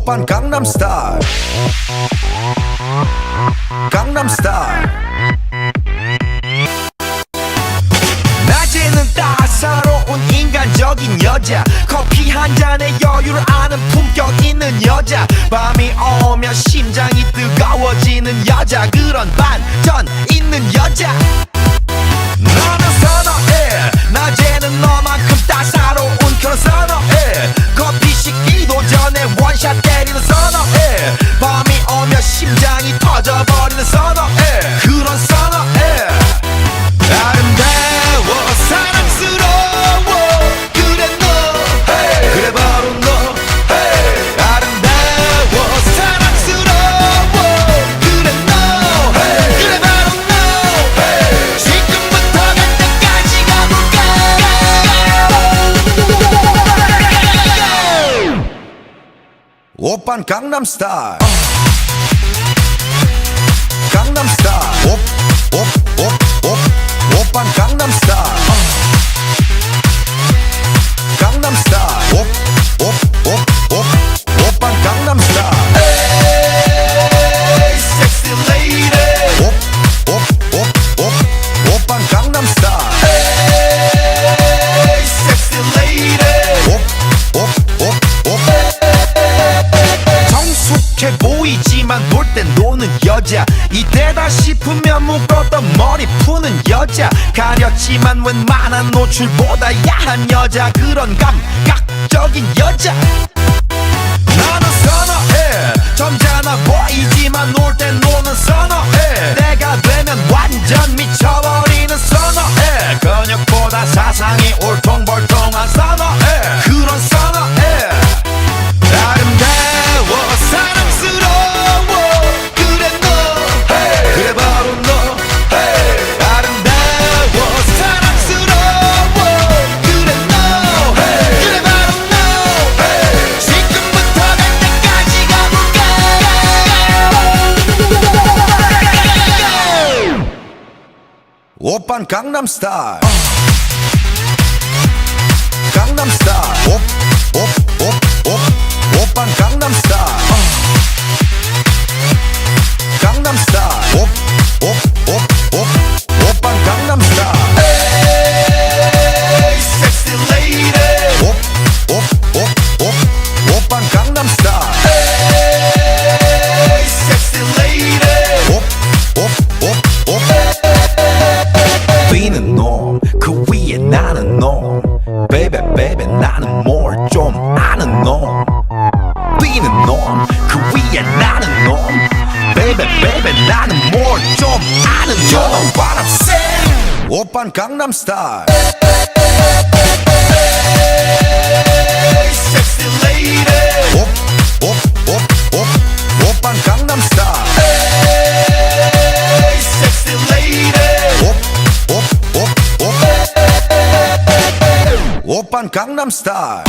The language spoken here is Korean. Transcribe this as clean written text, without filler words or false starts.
오빤 강남스타일 강남스타일 낮에는 따사로운 인간적인 여자 커피 한 잔에 여유를 아는 품격 있는 여자 밤이 오면 심장이 뜨거워지는 여자 그런 반전 있는 여자 너는 선어해 낮에는 너만큼 따사로운 그런 선어해 커피 식기도 전에 원샷 때리는 선어해 밤이 오면 심장이 터져버리는 선어해 그런 선어해 아름다워 사랑스러워 그래 너 hey. 그래 바로 너 hey. 아름다워 사랑스러워 그래 너 hey. 그래 바로 너 hey. 지금부터 갈 때까지 가볼까 오빤 강남스타일 강남스타일 오빤 강남스타일 강남스타일 오빤 강남스타일 에이 섹시 레이디 오빤 강남스타일 에이 섹시 레이디 성숙해 보이지만 놀 땐 노는 여자 이때다 싶으면 묶었던 머리 푸는 여자 가렸지만 웬만한 노출보다 야한 여자 그런 감각적인 여자 나는 선어해 점잖아 보이지만 놀 땐 노는 선어해 내가 되면 완전 미쳐버리는 선어해 근육보다 사상이 울퉁불퉁한 선어해 그런 선어해 아름다워 사랑스러워 그래 너 hey. 그래 바로 너 hey. 아름다워 사랑스러워 그래 너 hey. 그래 바로 너 hey. 지금부터 갈 때까지 가볼까 오빤 강남스타일 강남스타일 오빤 강남스타일 강남스타일 오빤 강남스타일 에이 섹시 레이디 오빤 강남스타일 에이 섹시 레이디 B는 놈 그 위에 나는 놈 Baby baby 나는 뭘 좀 아는 놈 B는 놈 그 위에 나는 놈 Baby baby 나는 뭘 좀 아는 놈 You know what I'm saying 오빤 강남스타일 Hey sexy lady 오빤 강남스타일 Hey sexy lady 오빤 강남스타일